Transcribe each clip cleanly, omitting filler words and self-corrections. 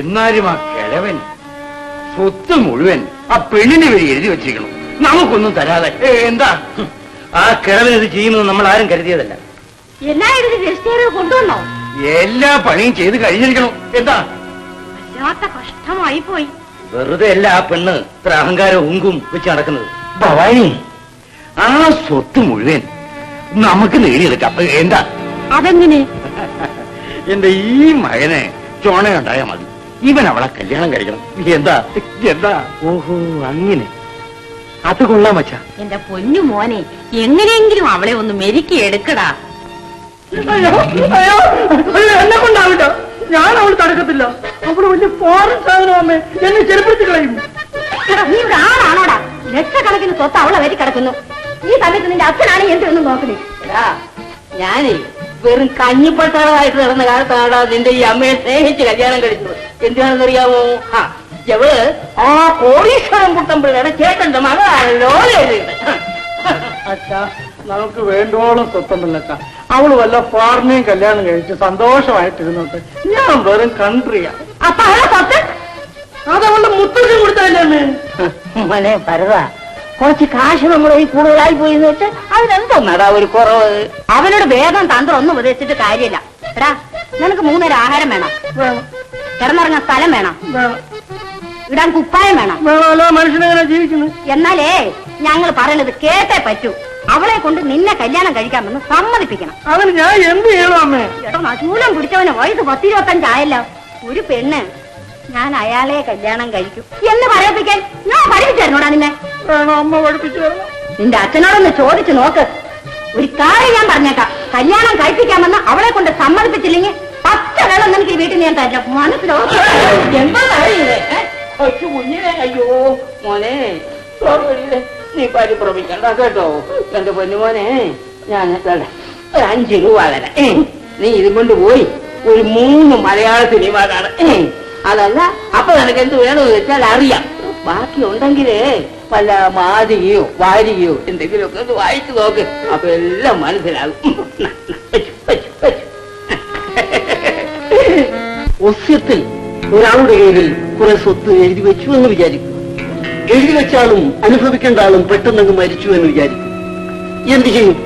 എന്നാലും ആ കിഴവൻ സ്വത്ത് മുഴുവൻ ആ പെണ്ണിനെ വഴി എഴുതി വെച്ചിരിക്കണം, നമുക്കൊന്നും തരാതെ. എന്താ ആ കിഴവൻ ഇത് ചെയ്യുന്നത് നമ്മൾ ആരും കരുതിയതല്ല. എല്ലാ എഴുതി രജിസ്റ്റർ കൊണ്ടുവന്നോ? എല്ലാ പണിയും ചെയ്ത് കഴിഞ്ഞിരിക്കണം. എന്താ വല്ലാത്ത കഷ്ടമായി പോയി. വെറുതെ അല്ല ആ പെണ്ണ് ഇത്ര അഹങ്കാരവും ഉങ്കും വെച്ച് നടക്കുന്നത്. ഭവാനി, ആ സ്വത്ത് മുഴുവൻ നമുക്ക് നേടിയെടുക്കാം. എന്താ അതെങ്ങനെ? എന്റെ ഈ മകനെ ചോണയുണ്ടായാൽ മതി, ഇവൻ അവളെ കല്യാണം കഴിക്കണം. എന്താ എന്താ? ഓഹോ, അങ്ങനെ. അത് കൊള്ളാം മച്ചാ. എന്റെ പൊന്നു മോനെ, എങ്ങനെയെങ്കിലും അവളെ ഒന്ന് മെരുക്കി എടുക്കടാ. എന്നെ കൊണ്ടാവില്ല, ഞാൻ അവൾ തടക്കത്തില്ല. അവള് വലിയ ഫോറിൻ സാധനമാമേ, എന്നെ ചെറുപ്പെടുത്തി കളയും. നീ ഇവിടെ ആളാണോടാ? ലക്ഷക്കണക്കിന് സ്വത്ത് അവളെ വരി കിടക്കുന്നു. ഈ സമയത്ത് നിന്റെ അച്ഛനാണ് എന്തൊന്നും നോക്കണേ. ഞാനേ വെറും കഞ്ഞിപ്പട്ടാളായിട്ട് നടന്ന കാലത്താണോ നിന്റെ ഈ അമ്മയെ സ്നേഹിച്ച് കല്യാണം കഴിച്ചത്. എന്തിനാണെന്നറിയാമോ? എവള് ആ കോടീശ്വരം കുട്ടമ്പിള്ളയുടെ ചേട്ടന്റെ മകളാണല്ലോ. അച്ഛാ, നമുക്ക് വേണ്ടോളം സ്വത്തുണ്ടല്ലോ അച്ഛാ. അവള് വല്ല ഫോറിനെയും കല്യാണം കഴിച്ച് സന്തോഷമായിട്ടിരുന്നോട്ടെ. ഞാൻ വെറും കൺട്രിയാ. അപ്പൊ അവളെ സ്വത്ത് അതവളുടെ മുത്തച്ഛൻ കൊടുത്തല്ലേ? മോനെ ഭരത, കുറച്ച് കാശ് നമ്മുടെ ഈ കൂടുതലായി പോയി എന്ന് വെച്ച് അതിനെന്തോന്നടാ ഒരു കുറവ്? അവനോട് വേഗം തന്ത്രം ഒന്നും ഉപദേശിച്ചിട്ട് കാര്യമില്ല. എടാ, നിനക്ക് 3 നേരം ആഹാരം വേണം, കിടന്നിറങ്ങാൻ സ്ഥലം വേണം, ഇടാൻ കുപ്പായം വേണം. മനുഷ്യനെങ്ങനെ ജീവിക്കുന്നു? എന്നാലേ ഞങ്ങൾ പറയണത് കേട്ടേ പറ്റൂ. അവളെ കൊണ്ട് നിന്നെ കല്യാണം കഴിക്കാമെന്ന് സമ്മതിപ്പിക്കണം. അതിന് ഞാൻ എന്ത് ചെയ്യണം അമ്മേ? എടാ, നശൂലം പിടിച്ചവന് വയസ്സ് 10-25 ആയല്ലോ. ഒരു പെണ്ണ് ഞാൻ അയാളെ കല്യാണം കഴിക്കും എന്ന് പറയിപ്പിക്കാൻ ഞാൻ പഠിപ്പിച്ചായിരുന്നോടാ നിന്നെ? അമ്മ പഠിപ്പിച്ചു തരണം. നിന്റെ അച്ഛനോടൊന്ന് ചോദിച്ചു നോക്ക്. ഒരു കാര്യം ഞാൻ പറഞ്ഞേക്കാം, കല്യാണം കഴിപ്പിക്കാമെന്ന് അവളെ കൊണ്ട് സമ്മതിപ്പിച്ചില്ലെങ്കിൽ 10 വെള്ളം എനിക്ക് ഈ വീട്ടിൽ ഞാൻ തരില്ല. മനസ്സിലോ? എന്താ കുഞ്ഞിനെ, അയ്യോ മോനെ, നീ പരിഭ്രമിക്കണ്ട കേട്ടോ എന്റെ പൊന്നുമോനെ. ഞാൻ 5 രൂപ തരാം. നീ ഇതും കൊണ്ട് പോയി ഒരു 3 മലയാള സിനിമ കാണാം. അതല്ല, അപ്പൊ നിനക്ക് എന്ത് വേണമെന്ന് വെച്ചാൽ അറിയാം. ബാക്കി ഉണ്ടെങ്കിലേ വല്ല മാതികയോ വാരികയോ എന്തെങ്കിലുമൊക്കെ ഒന്ന് വായിച്ചു നോക്ക്, അപ്പൊ എല്ലാം മനസ്സിലാകും. ഒസ്യത്തിൽ ഒരാളുടെ കയ്യിൽ കുറെ സ്വത്ത് എഴുതി വെച്ചു എന്ന് വിചാരിക്കും. എഴുതി വെച്ചാളും അനുഭവിക്കേണ്ട ആളും പെട്ടെന്നങ്ങ് മരിച്ചു എന്ന് വിചാരിക്കും. എന്ത് ചെയ്യും?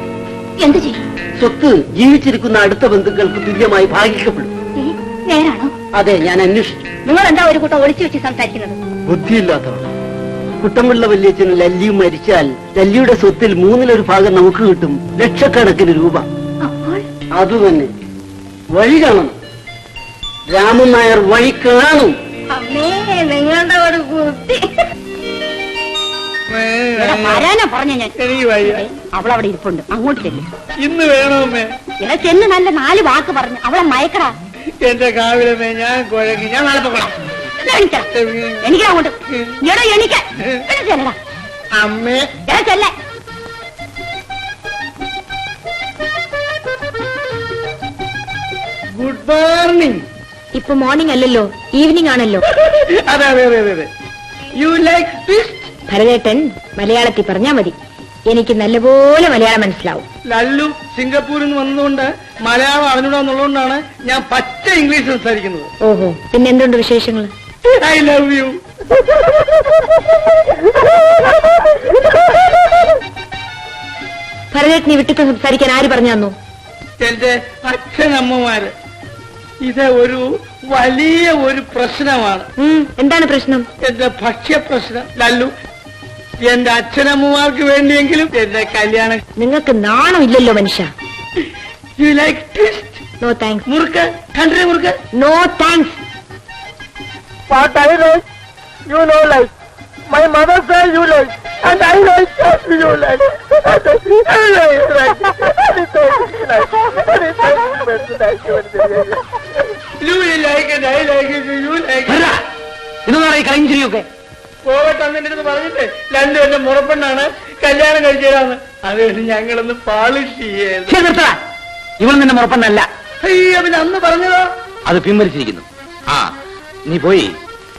എന്ത് ചെയ്യും? സ്വത്ത് ജീവിച്ചിരിക്കുന്ന അടുത്ത ബന്ധുക്കൾക്ക് തുല്യമായി ഭാഗിക്കപ്പെടും. നേരാണോ? അതെ, ഞാൻ അന്വേഷിച്ചു. നിങ്ങൾ എന്താ ഒരു കൂട്ടം ഒളിച്ചു വെച്ച് സംസാരിക്കുന്നത്? ബുദ്ധിയില്ലാത്തവർ. കുട്ടമ്പിള്ള വല്യച്ഛന് ലല്ലിയും മരിച്ചാൽ ലല്ലിയുടെ സ്വത്തിൽ 1/3 ഭാഗം നമുക്ക് കിട്ടും, ലക്ഷക്കണക്കിന് രൂപ. അപ്പോൾ അത് തന്നെ വഴി കാണണം. രാമൻ നായർ വഴി കാണും. അമ്മേ, നിങ്ങളുടെ ഒരു ബുദ്ധി. വരാനാ പറഞ്ഞ ഞാൻ. അവളവിടെ ഇരിപ്പുണ്ട്, അങ്ങോട്ട് ചെല്ലും. ഇന്ന് വേണമേ? ഇട ചെന്ന് നല്ല 4 വാക്ക് പറഞ്ഞു അവളെ മയക്കടാ. എന്റെ കാവിലമേ, ഞാൻ കുഴങ്ങി. ഞാൻ നാളെ പോകണം. എനിക്കങ്ങോട്ട് എടാ, എനിക്ക് ചെല്ലടാ അമ്മേ. എടാ ചെല്ലേ. Good morning. ഇപ്പൊ മോർണിംഗ് അല്ലല്ലോ, ഈവനിംഗ് ആണല്ലോ. അതെ അതെ അതെ അതെ. You like fish? ഭരതേട്ടൻ മലയാളത്തിൽ പറഞ്ഞാ മതി, എനിക്ക് നല്ലപോലെ മലയാളം മനസ്സിലാവും. ലല്ലു സിംഗപ്പൂരിൽ നിന്ന് വന്നതുകൊണ്ട് മലയാളം അറിഞ്ഞൂടാന്നുള്ളതുകൊണ്ടാണ് ഞാൻ പച്ച ഇംഗ്ലീഷ് സംസാരിക്കുന്നത്. ഓഹോ, പിന്നെ എന്തുണ്ട് വിശേഷങ്ങൾ? I love you. ഭരതേട്ടനെ വിട്ടിട്ട് സംസാരിക്കാൻ ആര് പറഞ്ഞു തന്നു? എന്റെ അച്ഛനമ്മമാര്. ഇത് ഒരു വലിയ ഒരു പ്രശ്നമാണ്. എന്താണ് പ്രശ്നം? എന്റെ ഭക്ഷ്യ പ്രശ്നം. ലല്ലു, എന്റെ അച്ഛനമ്മമാർക്ക് വേണ്ടിയെങ്കിലും എന്റെ കല്യാണം. നിങ്ങൾക്ക് നാണം ഇല്ലല്ലോ മനുഷ്യ. You like twist? No thanks. Murukku, country murukku? No thanks. What I like, you know like. My mother says you like, and I like you like. I like. You like it, I like it, you like it. ഇതെന്നാണ് ഈ കളഞ്ചിരിയൊക്കെ? പോകട്ടെ, അന്നെ പറഞ്ഞിട്ട് രണ്ടും എന്റെ മുറപ്പെണ്ണാണ്, കല്യാണം കഴിച്ചതാണ്. അത് ഞങ്ങളൊന്ന് പാളിഷ് ചെയ്യേ. ഇവൾ നിന്നെ മുറപ്പെണ്ണല്ല. അയ്യോ, പിന്നെ അന്ന് പറഞ്ഞതോ? അത് പിൻവലിച്ചിരിക്കുന്നു. ആ, നീ പോയി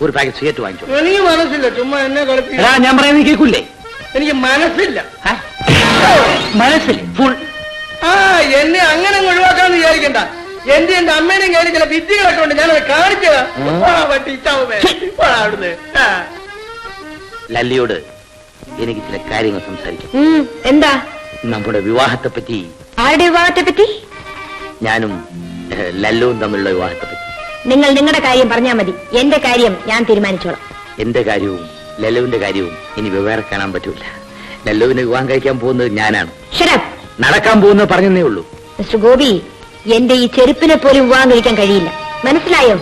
ഒരു പാക്കറ്റ് സിഗരറ്റ് വാങ്ങിച്ചോ. എനിക്ക് മനസ്സില്ല, ചുമ്മാ എന്നെ കളിപ്പില്ല. ഞാൻ പറയുന്നത് കേൾക്കൂലേ? എനിക്ക് മനസ്സില്ല. മനസ്സില്ല ഫുൾ. എന്നെ അങ്ങനെ ഒഴിവാക്കാന്ന് വിചാരിക്കണ്ട. എന്റെ അമ്മേനെയും കയ്യിൽ ചില വിദ്യകളൊക്കെ ഉണ്ട്, ഞാനത് കാണിച്ചു അവിടുന്ന്. ലല്ലിയോട് എനിക്ക് ചില കാര്യങ്ങൾ സംസാരിക്കും. എന്താ? നമ്മുടെ വിവാഹത്തെ പറ്റി. ആരുടെ വിവാഹത്തെ പറ്റി? ഞാനും ലല്ലുവും തമ്മിലുള്ള വിവാഹത്തെ പറ്റി. നിങ്ങൾ നിങ്ങളുടെ കാര്യം പറഞ്ഞാൽ മതി, എന്റെ കാര്യം ഞാൻ തീരുമാനിച്ചോളാം. എന്റെ കാര്യവും ലല്ലുവിന്റെ കാര്യവും ഇനി വെവ്വേറെ കാണാൻ പറ്റൂല. ലല്ലുവിനെ വിവാഹം കഴിക്കാൻ പോകുന്നത് ഞാനാണ്. നടക്കാൻ പോകുന്നത് പറഞ്ഞതേ ഉള്ളൂ. മിസ്റ്റർ ഗോപി, എന്റെ ഈ ചെരുപ്പിനെ പോലും വിവാഹം കഴിക്കാൻ കഴിയില്ല, മനസ്സിലായോ?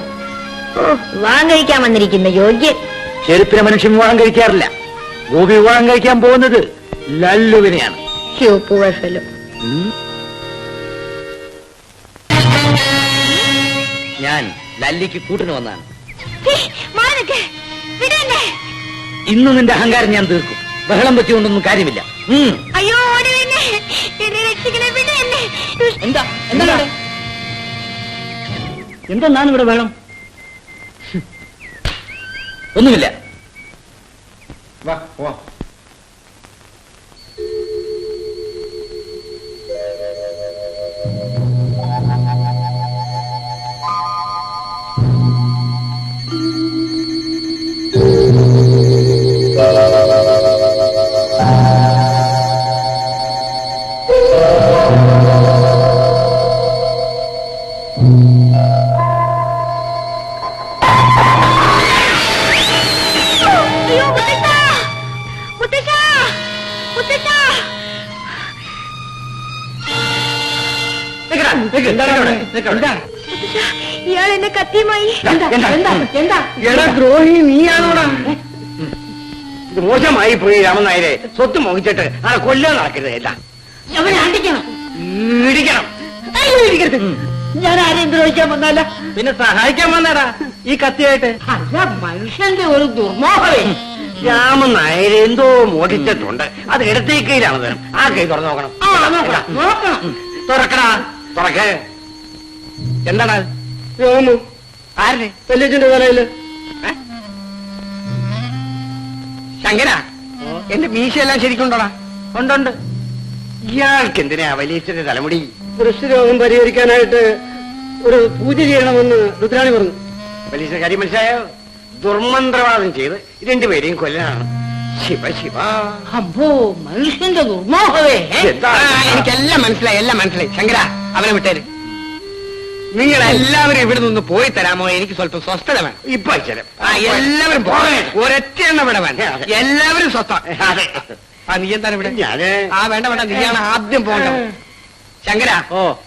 വിവാഹം കഴിക്കാൻ വന്നിരിക്കുന്ന യോഗ്യൻ. ചെരുപ്പിനെ മനുഷ്യൻ വിവാഹം കഴിക്കാറില്ല. ഗോപി വിവാഹം കഴിക്കാൻ പോകുന്നത് ലല്ലുവിനെയാണ്. ഞാൻ ലല്ലിക്ക് കൂട്ടിന് വന്നാണ്. ഇന്ന് നിന്റെ അഹങ്കാരം ഞാൻ തീർക്കും. ബഹളം വെച്ചുകൊണ്ടൊന്നും കാര്യമില്ല. അയ്യോ, എന്താ എന്താണ് ഇവിടെ ബഹളം? ഒന്നുമില്ല. ഇയാൾ എന്നെ കത്തിയുമായി. ദ്രോഹി നീയാണോടാ? ഇത് മോശമായി പോയി രാമനായരെ. സ്വത്ത് മോഹിച്ചിട്ട് ആ കൊല്ലാൻ നടക്കരുത്. എല്ലാം ഇടിക്കണം. ഞാൻ ആരെയും ദ്രോഹിക്കാൻ വന്നല്ല, പിന്നെ സഹായിക്കാൻ വന്നേടാ ഈ കത്തിയായിട്ട്. അല്ല, മനുഷ്യന്റെ ഒരു ദുർമോഹമേ. രാമൻ നായരെ എന്തോ മോഷിച്ചിട്ടുണ്ട്. അത് ഇടത്തേ കൈയിലാണ് തരും. ആ കൈ തുറന്നു നോക്കണം. നോക്കണം. തുറക്കടാ, തുറക്കേ. എന്താണ് രാമു? ആരുടെ? വല്യച്ഛന്റെ തലയില്. ശങ്കര, എന്റെ മീശയെല്ലാം ശരിക്കുണ്ടോടാ? ഉണ്ടുണ്ട്. ഇയാൾക്ക് എന്തിനാ വലിയച്ഛന്റെ തലമുടി? വൃഷ്ഠരോഗം പരിഹരിക്കാനായിട്ട് ഒരു പൂജ ചെയ്യണമെന്ന് രുദ്രാണി പറഞ്ഞു. വലിയ കാര്യം മനസ്സിലായോ? ദുർമന്ത്രവാദം ചെയ്ത് രണ്ടുപേരെയും കൊല്ലാനാണ്. ശിവ ശിവ. അപ്പോ മനുഷ്യന്റെ ദുർമോഹമേ. എനിക്കെല്ലാം മനസ്സിലായി, എല്ലാം മനസ്സിലായി. ശങ്കര, അവനെ വിട്ടേര്. നിങ്ങൾ എല്ലാവരും ഇവിടെ നിന്ന് പോയി തരാമോ? എനിക്ക് സ്വല്പം സ്വസ്ഥത വേണം. ഇപ്പൊ അച്ഛനും എല്ലാവരും പോകണേ. ഒരൊറ്റ എണ്ണം ഇവിടെ വേണ്ട. എല്ലാവരും സ്വസ്ഥ. അതെ. നീ എന്താണ് ഇവിടെ? ഞാന് വേണ്ട വേണ്ട, നീയാണ് ആദ്യം പോകേണ്ടത്. ശങ്കര,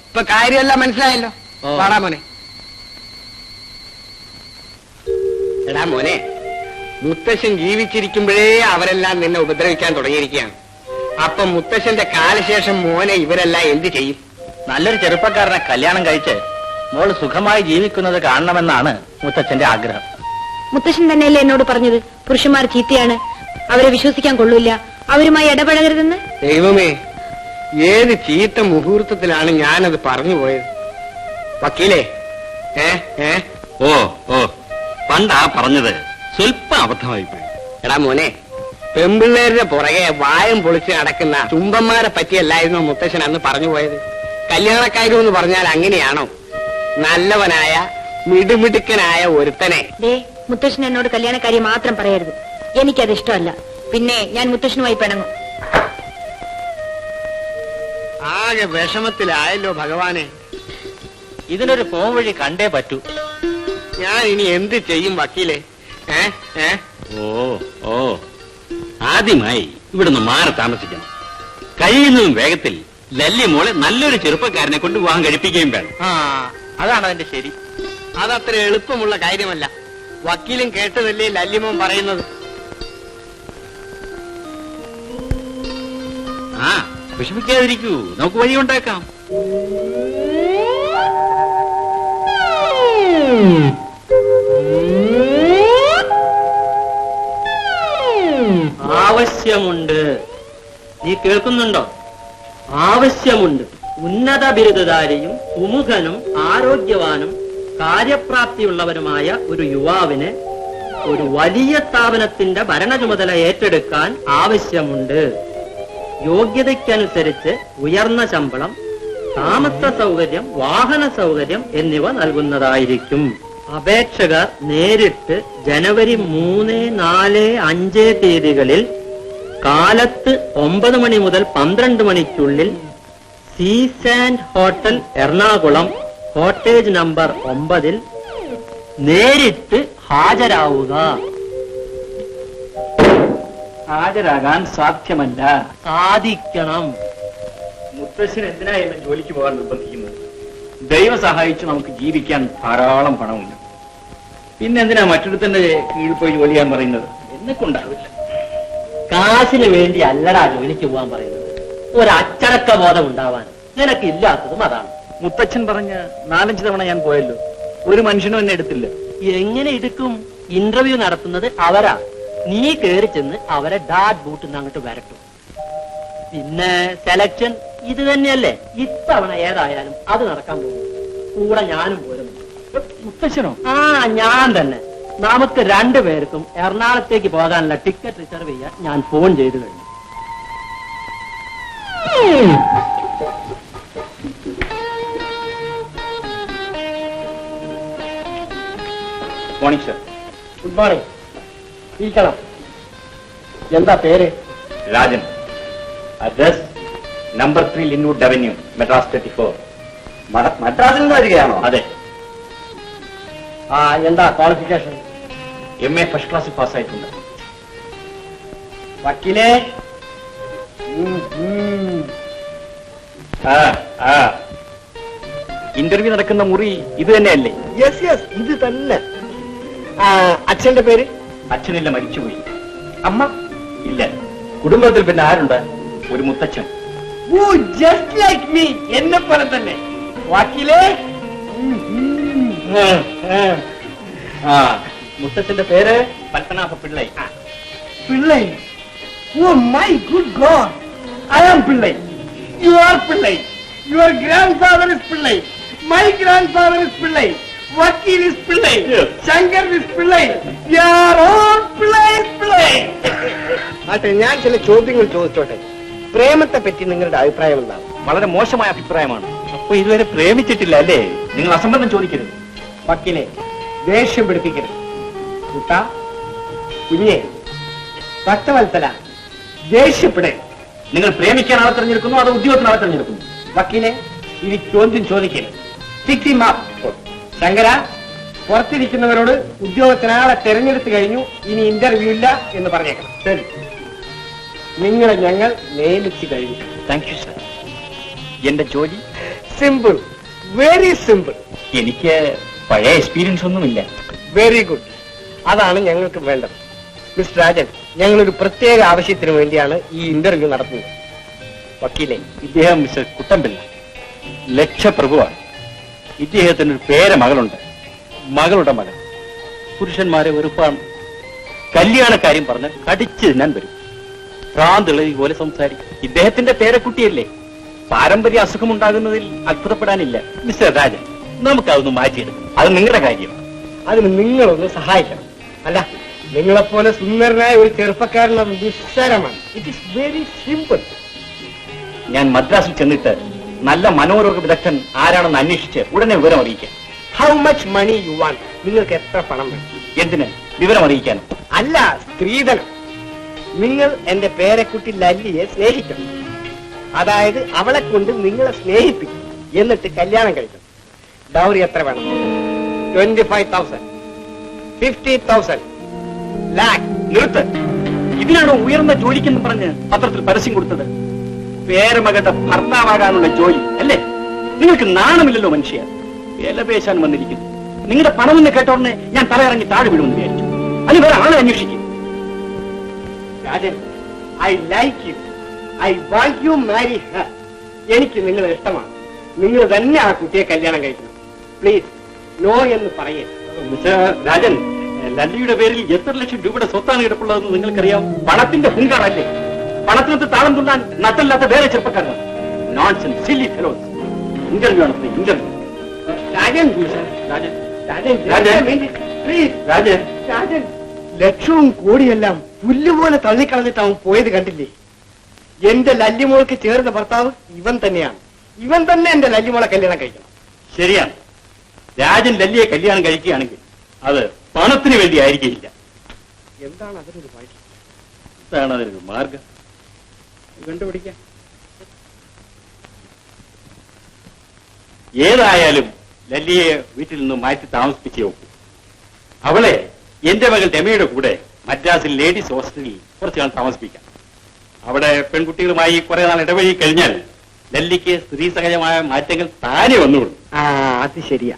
ഇപ്പൊ കാര്യമെല്ലാം മനസ്സിലായല്ലോ. പാടാ മോനെ. എടാ മോനെ, മുത്തശ്ശൻ ജീവിച്ചിരിക്കുമ്പോഴേ അവരെല്ലാം നിന്നെ ഉപദ്രവിക്കാൻ തുടങ്ങിയിരിക്കുകയാണ്. അപ്പം മുത്തശ്ശന്റെ കാലശേഷം മോനെ ഇവരെല്ലാം എന്ത് ചെയ്യും? നല്ലൊരു ചെറുപ്പക്കാരനെ കല്യാണം കഴിച്ച് മോള് സുഖമായി ജീവിക്കുന്നത് കാണണമെന്നാണ് മുത്തച്ഛന്റെ ആഗ്രഹം. മുത്തശ്ശൻ തന്നെയല്ലേ എന്നോട് പറഞ്ഞത് പുരുഷന്മാർ ചീത്തയാണ്, അവരെ വിശ്വസിക്കാൻ കൊള്ളൂല, അവരുമായി ഇടപഴകരുതെന്ന്? ദൈവമേ, ഏത് ചീത്ത മുഹൂർത്തത്തിലാണ് ഞാനത് പറഞ്ഞു പോയത്. വക്കീലേ, പണ്ടാ പറഞ്ഞത് സ്വല്പം അബദ്ധമായി പോയി. എടാ മോനെ, പെമ്പിള്ളേരുടെ പുറകെ വായം പൊളിച്ച് നടക്കുന്ന ചുംബന്മാരെ പറ്റിയല്ലായിരുന്നു മുത്തശ്ശൻ അന്ന് പറഞ്ഞു പോയത്. കല്യാണക്കാരും എന്ന് പറഞ്ഞാൽ അങ്ങനെയാണോ? നല്ലവനായ മിടുമിടുക്കനായ ഒരുത്തനെ. മുത്തശ്ശൻ എന്നോട് കല്യാണക്കാരി മാത്രം പറയരുത്, എനിക്കത് ഇഷ്ടമല്ല. പിന്നെ ഞാൻ മുത്തശ്ശനുമായി പിണങ്ങും. ആകെ വിഷമത്തിലായല്ലോ ഭഗവാനെ. ഇതിനൊരു പോം വഴി കണ്ടേ പറ്റൂ. ഞാൻ ഇനി എന്ത് ചെയ്യും വക്കീലെ? ആദ്യമായി ഇവിടുന്ന് മാറി താമസിക്കണം. കഴിയുന്നതും വേഗത്തിൽ ലല്ലി മോളെ നല്ലൊരു ചെറുപ്പക്കാരനെ കൊണ്ട് വിവാഹം കഴിപ്പിക്കുകയും വേണം. അതാണ് അതിന്റെ ശരി. അതത്ര എളുപ്പമുള്ള കാര്യമല്ല. വക്കീലും കേട്ടതല്ലേ ലല്ലിമോൻ പറയുന്നത്. വിഷമിക്കാതിരിക്കൂ, നമുക്ക് വഴിയുണ്ടാക്കാം. ആവശ്യമുണ്ട്. നീ കേൾക്കുന്നുണ്ടോ? ആവശ്യമുണ്ട്. ഉന്നത ബിരുദധാരിയും സുമുഖനും ആരോഗ്യവാനും കാര്യപ്രാപ്തിയുള്ളവരുമായ ഒരു യുവാവിനെ ഒരു വലിയ സ്ഥാപനത്തിന്റെ ഭരണ ചുമതല ഏറ്റെടുക്കാൻ ആവശ്യമുണ്ട്. യോഗ്യതയ്ക്കനുസരിച്ച് ഉയർന്ന ശമ്പളം, താമസ സൗകര്യം, വാഹന സൗകര്യം എന്നിവ നൽകുന്നതായിരിക്കും. അപേക്ഷകർ നേരിട്ട് ജനുവരി 3, 4, 5 തീയതികളിൽ കാലത്ത് 9 മണി മുതൽ 12 മണിക്കുള്ളിൽ സീസ് and hotel Ernakulam cottage number 9 നേരിട്ട് ഹാജരാവുക. ഹാജരാകാൻ സാധ്യമല്ല. സാധിക്കണം. മുത്തശ്ശൻ എന്തിനായിരുന്നു ജോലിക്ക് പോകാൻ നിർബന്ധിക്കുന്നത്? ദൈവം സഹായിച്ച് നമുക്ക് ജീവിക്കാൻ ധാരാളം പണമുണ്ട്. പിന്നെ എന്തിനാ മറ്റൊരുത്തന്റെ കീഴിൽ പോയി ജോലി ചെയ്യാൻ പറയുന്നത്? എന്നെ കൊണ്ടാവില്ല. കാശിന് വേണ്ടി അല്ലടാ ജോലിക്ക് പോകാൻ പറയുന്നത്. ഒരു അച്ചടക്ക ബോധം ഉണ്ടാവാൻ. നിനക്ക് ഇല്ലാത്തതും അതാണ്. മുത്തച്ഛൻ പറഞ്ഞ 4-5 തവണ ഞാൻ പോയല്ലോ. ഒരു മനുഷ്യനും എന്നെ എടുത്തില്ല. എങ്ങനെ എടുക്കും? ഇന്റർവ്യൂ നടത്തുന്നത് അവരാ. നീ കയറി ചെന്ന് അവരെ ഡാറ്റ് ബൂട്ടിൽ അങ്ങോട്ട് വരട്ടും. പിന്നെ സെലക്ഷൻ ഇത് തന്നെയല്ലേ. ഇത്തവണ ഏതായാലും അത് നടക്കാൻ പോകും. കൂടെ ഞാനും പോരുന്നു. മുത്തച്ഛനോ? ആ, ഞാൻ തന്നെ. നമുക്ക് 2 പേർക്കും എറണാകുളത്തേക്ക് പോകാനുള്ള ടിക്കറ്റ് റിസർവ് ചെയ്യാൻ ഞാൻ ഫോൺ ചെയ്തു കഴിഞ്ഞു. Morning sir. Good morning. ഇരിക്കണം. എന്താ പേര്? Rajan. Address number 3 Linwood avenue, Madras 34. മദ്രാസിൽ നിന്ന് വരികയാണോ? അതെ. എന്താ ക്വാളിഫിക്കേഷൻ? MA ഫസ്റ്റ് ക്ലാസ്സിൽ പാസ്സായിട്ടുണ്ട്. വക്കീലേ. ഇന്റർവ്യൂ നടക്കുന്ന മുറി ഇത് തന്നെയല്ലേ? യെസ് യെസ്, ഇത് തന്നെ. അച്ഛന്റെ പേര്? അച്ഛനില്ല, മരിച്ചുപോയി. അമ്മ? ഇല്ല. കുടുംബത്തിൽ പിന്നെ ആരുണ്ട്? ഒരു മുത്തച്ഛൻ. Oh, just like me. എന്നെ പോലെ തന്നെ. വക്കീലേ. മുത്തച്ഛന്റെ പേര് Padmanabha Pillai. Pillai. Oh my good god, I am Pillai. You are Pillai. Your grandfather is Pillai. My grandfather is Pillai. Vakil is Pillai. Shankar is Pillai. You are all Pillai Pillai. ആട്ടെ, ഞാൻ ചില ചോദ്യങ്ങൾ ചോദിച്ചോട്ടെ. പ്രേമത്തെ പറ്റി നിങ്ങളുടെ അഭിപ്രായം എന്താണ്? വളരെ മോശമായ അഭിപ്രായമാണ്. അപ്പൊ ഇതുവരെ പ്രേമിച്ചിട്ടില്ല അല്ലേ? നിങ്ങൾ അസംബന്ധം ചോദിക്കരുത്. വക്കീലെ, ദേഷ്യം പിടിപ്പിക്കരുത്. കുട്ട, കുഞ്ഞെ, ഭക്തവത്സല, ദേഷ്യപ്പെടേ. നിങ്ങൾ പ്രേമിക്കാൻ ആളെ തെരഞ്ഞെടുക്കുന്നു, അതോ ഉദ്യോഗത്തിന് ആളെ തെരഞ്ഞെടുക്കുന്നു? വക്കീലെ, ഇനി ചോദ്യം ചോദിക്കരുത്. Fix him up. ശങ്കര, പുറത്തിരിക്കുന്നവരോട് ഉദ്യോഗത്തിനാളെ തെരഞ്ഞെടുത്തു കഴിഞ്ഞു, ഇനി ഇന്റർവ്യൂ ഇല്ല എന്ന് പറഞ്ഞേക്കണം. ശരി. നിങ്ങളെ ഞങ്ങൾ നിയമിച്ചു കഴിഞ്ഞു. Thank you sir. എന്റെ ജോലി സിമ്പിൾ, വെരി സിമ്പിൾ. എനിക്ക് പഴയ എക്സ്പീരിയൻസ് ഒന്നുമില്ല. Very good. അതാണ് ഞങ്ങൾക്ക് വേണ്ടത്. മിസ്റ്റർ രാജൻ, ഞങ്ങളൊരു പ്രത്യേക ആവശ്യത്തിന് വേണ്ടിയാണ് ഈ ഇന്റർവ്യൂ നടത്തുന്നത്. വക്കീലെ, ഇദ്ദേഹം മിസ്റ്റർ കുട്ടമ്പിള്ള ലക്ഷപ്രഭുവാണ്. ഇദ്ദേഹത്തിന് ഒരു പേര മകളുണ്ട്. മകളുടെ മകൻ പുരുഷന്മാരെ വെറുപ്പാണ്. കല്യാണക്കാര്യം പറഞ്ഞ് കടിച്ചു തിന്നാൻ വരും. ഭ്രാന്തിളവി പോലെ സംസാരിക്കും. ഇദ്ദേഹത്തിന്റെ പേരക്കുട്ടിയല്ലേ? പാരമ്പര്യ അസുഖമുണ്ടാകുന്നതിൽ അത്ഭുതപ്പെടാനില്ല. മിസ്റ്റർ രാജൻ, നമുക്കതൊന്ന് മാറ്റിയെടുക്കും. അത് നിങ്ങളുടെ കാര്യം. അതിന് നിങ്ങളൊന്ന് സഹായിക്കണം. അല്ല, നിങ്ങളെപ്പോലെ സുന്ദരനായ ഒരു ചെറുപ്പക്കാരൻ അത് നിസ്സാരമാണ്. It is very simple. ഞാൻ മദ്രാസിൽ ചെന്നിട്ട് നല്ല മനോരോഗ വിദഗ്ധൻ ആരാണെന്ന് അന്വേഷിച്ച് ഉടനെ വിവരം അറിയിക്കാം. How much money you want? നിങ്ങൾക്ക് എത്ര പണം വേണം? എന്തിന്? വിവരം അറിയിക്കാനും. അല്ല, സ്ത്രീധനം. നിങ്ങൾ എന്റെ പേരക്കുട്ടി ലല്ലിയെ സ്നേഹിക്കണം. അതായത് അവളെ കൊണ്ട് നിങ്ങളെ സ്നേഹിപ്പിക്കും. എന്നിട്ട് കല്യാണം കഴിക്കണം. ഡൗറി എത്ര വേണം? 25,000, 50,000, lakh. നിർത്ത്. ഇതിനാണോ ഉയർന്ന ജോലിക്കെന്ന് പറഞ്ഞ് പത്രത്തിൽ പരസ്യം കൊടുത്തത്? പേരമകളുടെ ഭർത്താവാകാനുള്ള ജോലി അല്ലേ? നിങ്ങൾക്ക് നാണമില്ലല്ലോ മനുഷ്യ. വില പേശാൻ വന്നിരിക്കുന്നു. നിങ്ങളുടെ പണമെന്ന് കേട്ടോടനെ ഞാൻ തലയിറങ്ങി താഴെ വീഴുമെന്ന് വിചാരിച്ചു. അല്ലെങ്കിൽ വേറെ ആളെ അന്വേഷിക്കും. Rajan, I like you. I want you marry Har. എനിക്ക് നിങ്ങളെ ഇഷ്ടമാണ്. നിങ്ങൾ തന്നെ ആ കുട്ടിയെ കല്യാണം കഴിക്കണം. പ്ലീസ്, നോ എന്ന് പറയേ. മിസ്റ്റർ രാജൻ, ലല്ലിയുടെ പേരിൽ എത്ര ലക്ഷം രൂപയുടെ സ്വത്താണ് കിടപ്പുള്ളതെന്ന് നിങ്ങൾക്കറിയാം. പണത്തിന്റെ ഹുങ്കാറല്ലേ? പണത്തിനകത്ത് താളം തുണ്ടാൻ നട്ടല്ലാത്ത വേറെ ചെറുപ്പക്കാരാണ്. Nonsense, silly fellows. ഇന്റർവ്യൂ ആണ്. ഇന്റർവ്യൂ. രാജൻ, രാജൻ, രാജൻ, രാജൻ, പ്ലീസ്. രാജൻ, രാജൻ, ലക്ഷവും കോടിയെല്ലാം പുല്ലുപോലെ തള്ളിക്കളഞ്ഞിട്ട് അവൻ പോയത് കണ്ടില്ലേ? എന്റെ ലല്ലിമോൾക്ക് ചേർന്ന ഭർത്താവ് ഇവൻ തന്നെയാണ്. ഇവൻ തന്നെ എന്റെ ലല്ലിമോളെ കല്യാണം കഴിക്കണം. ശരിയാണ്. രാജൻ ലല്ലിയെ കല്യാണം കഴിക്കുകയാണെങ്കിൽ അത് പണത്തിന് വേണ്ടി ആയിരിക്കില്ല. എന്താണ് അതിനൊരു വഴി? എന്താണ് അതിനൊരു മാർഗം കണ്ടുപിടിക്കാൻ? ഏതായാലും ലല്ലിയെ വീട്ടിൽ നിന്ന് മാറ്റി താമസിപ്പിച്ചേ ഒക്കൂ. അവളെ എന്റെ മകൾ രമയുടെ കൂടെ മദ്രാസിൽ ലേഡീസ് ഹോസ്റ്റലിൽ കുറച്ചു നാൾ താമസിപ്പിക്കാം. അവിടെ പെൺകുട്ടികളുമായി കുറെ നാൾ ഇടവഴി കഴിഞ്ഞാൽ ലല്ലിക്ക് സ്ത്രീ സഹജമായ മാറ്റങ്ങൾ താനെ വന്നുകൊള്ളു. അത് ശരിയാ.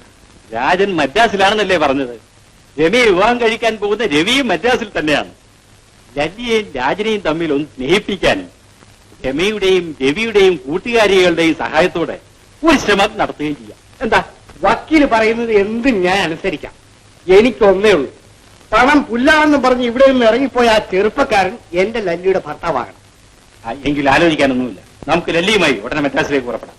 രാജൻ മദ്രാസിലാണെന്നല്ലേ പറഞ്ഞത്? രമയെ വിവാഹം കഴിക്കാൻ പോകുന്ന രവിയും മദ്രാസിൽ തന്നെയാണ്. ലല്ലിയെയും രാജനെയും തമ്മിൽ ഒന്ന് സ്നേഹിപ്പിക്കാൻ രമയുടെയും രവിയുടെയും കൂട്ടുകാരികളുടെയും സഹായത്തോടെ ഒരു ശ്രമം നടത്തുകയും ചെയ്യാം. എന്താ വക്കീല് പറയുന്നത് എന്തും ഞാൻ അനുസരിക്കാം. എനിക്കൊന്നേ ഉള്ളൂ, പണം പുല്ലാണെന്ന് പറഞ്ഞ് ഇവിടെ നിന്ന് ഇറങ്ങിപ്പോയ ആ ചെറുപ്പക്കാരൻ എന്റെ ലല്ലിയുടെ ഭർത്താവാകണം. എങ്കിൽ ആലോചിക്കാനൊന്നുമില്ല. നമുക്ക് ലല്ലിയുമായി ഉടനെ മദ്രാസിലേക്ക് പുറപ്പെടാം.